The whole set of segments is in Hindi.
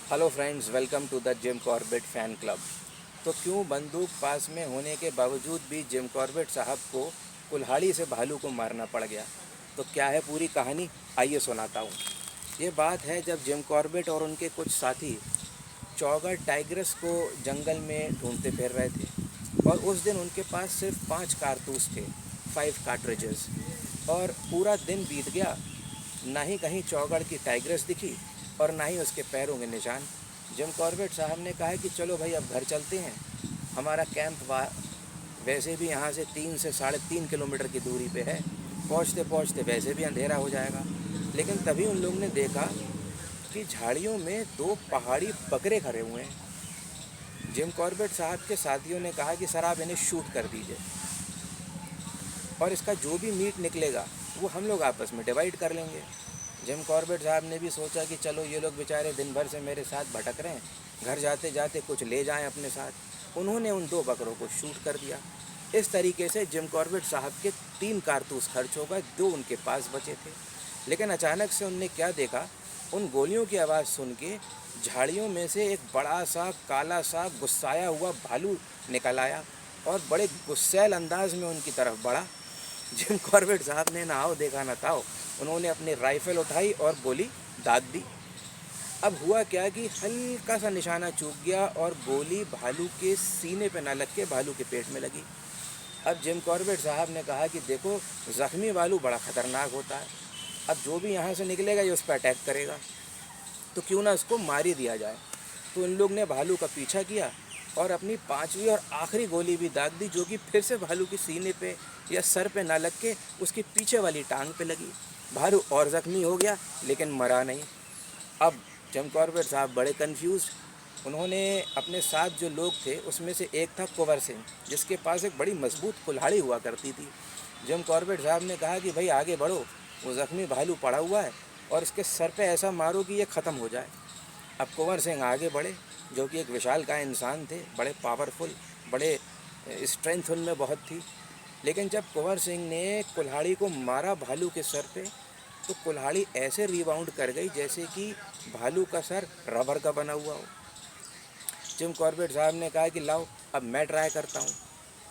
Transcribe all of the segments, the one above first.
Hello friends, welcome to the Jim Corbett fan club. तो क्यों बंदूक पास में होने के बावजूद भी जिम कॉर्बेट साहब को कुल्हाड़ी से भालू को मारना पड़ गया? तो क्या है पूरी कहानी, आइए सुनाता हूँ। ये बात है जब जिम कॉर्बेट और उनके कुछ साथी चौगर टाइग्रस को जंगल में ढूंढते फिर रहे थे और उस दिन उनके पास सिर्फ 5 कारतूस थे, 5 कार्ट्रिजेस। और पूरा दिन बीत गया, ना ही कहीं चौगढ़ की टाइग्रेस दिखी और ना ही उसके पैरों के निशान। जिम कॉर्बेट साहब ने कहा कि चलो भाई अब घर चलते हैं, हमारा कैंप वैसे भी यहाँ से 3 से 3.5 किलोमीटर की दूरी पे है, पहुँचते पहुँचते वैसे भी अंधेरा हो जाएगा। लेकिन तभी उन लोगों ने देखा कि झाड़ियों में 2 पहाड़ी बकरे खड़े हुए हैं। जिम कॉर्बेट साहब के साथियों ने कहा कि सर आप इन्हें शूट कर दीजिए और इसका जो भी मीट निकलेगा वो हम लोग आपस में डिवाइड कर लेंगे। जिम कॉर्बेट साहब ने भी सोचा कि चलो ये लोग बेचारे दिन भर से मेरे साथ भटक रहे हैं, घर जाते जाते कुछ ले जाएं अपने साथ। उन्होंने उन 2 बकरों को शूट कर दिया। इस तरीके से जिम कॉर्बेट साहब के 3 कारतूस खर्च हो गए, 2 उनके पास बचे थे। लेकिन अचानक से उनने क्या देखा, उन गोलियों की आवाज़ सुन के झाड़ियों में से एक बड़ा सा काला सा गुस्साया हुआ भालू निकल आया और बड़े गुस्सैल अंदाज में उनकी तरफ बढ़ा। जिम कॉर्बेट साहब ने ना आओ देखा ना ताओ, उन्होंने अपनी राइफल उठाई और गोली दाग दी। अब हुआ क्या कि हल्का सा निशाना चूक गया और गोली भालू के सीने पे ना लग के भालू के पेट में लगी। अब जिम कॉर्बेट साहब ने कहा कि देखो, ज़ख्मी भालू बड़ा ख़तरनाक होता है, अब जो भी यहाँ से निकलेगा ये उस पर अटैक करेगा, तो क्यों ना उसको मार ही दिया जाए। तो इन लोग ने भालू का पीछा किया और अपनी 5वीं और आखिरी गोली भी दाग दी, जो कि फिर से भालू के सीने पे या सर पे ना लग के उसके पीछे वाली टांग पे लगी। भालू और ज़ख्मी हो गया लेकिन मरा नहीं। अब जिम कॉर्बेट साहब बड़े कंफ्यूज। उन्होंने अपने साथ जो लोग थे उसमें से एक था कुंवर सिंह, जिसके पास एक बड़ी मजबूत कुल्हाड़ी हुआ करती थी। जिम कॉर्बेट साहब ने कहा कि भाई आगे बढ़ो, वो ज़ख्मी भालू पड़ा हुआ है और इसके सर पे ऐसा मारो कि ये ख़त्म हो जाए। अब कुंवर सिंह आगे बढ़े, जो कि एक विशालकाय इंसान थे, बड़े पावरफुल, बड़े स्ट्रेंथ उनमें बहुत थी। लेकिन जब कुंवर सिंह ने कुल्हाड़ी को मारा भालू के सर पे, तो कुल्हाड़ी ऐसे रिबाउंड कर गई जैसे कि भालू का सर रबर का बना हुआ हो। जिम कॉर्बेट साहब ने कहा कि लाओ अब मैं ट्राई करता हूँ।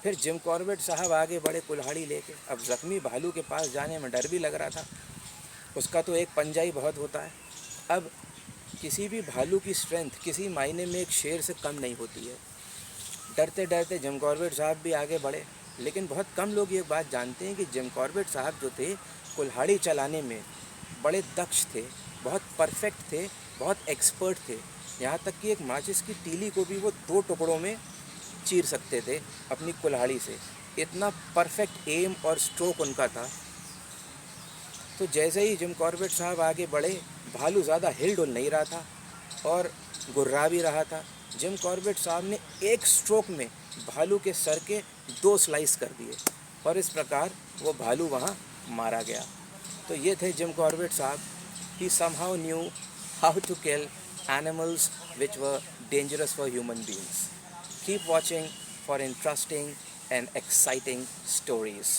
फिर जिम कॉर्बेट साहब आगे बढ़े कुल्हाड़ी लेके। अब ज़ख्मी भालू के पास जाने में डर भी लग रहा था, उसका तो एक पंजा ही बहुत होता है। अब किसी भी भालू की स्ट्रेंथ किसी मायने में एक शेर से कम नहीं होती है। डरते डरते जिम कॉर्बेट साहब भी आगे बढ़े, लेकिन बहुत कम लोग ये बात जानते हैं कि जिम कॉर्बेट साहब जो थे कुल्हाड़ी चलाने में बड़े दक्ष थे, बहुत परफेक्ट थे, बहुत एक्सपर्ट थे। यहाँ तक कि एक माचिस की तीली को भी वो 2 टुकड़ों में चीर सकते थे अपनी कुल्हाड़ी से। इतना परफेक्ट एम और स्ट्रोक उनका था। तो जैसे ही जिम कॉर्बेट साहब आगे बढ़े, भालू ज़्यादा हिल डुल नहीं रहा था और गुर्रा भी रहा था। जिम कॉर्बेट साहब ने एक स्ट्रोक में भालू के सर के 2 स्लाइस कर दिए और इस प्रकार वो भालू वहाँ मारा गया। तो ये थे जिम कॉर्बेट साहब। ही somehow knew how to kill animals which were dangerous for human beings. Keep watching for interesting and exciting stories.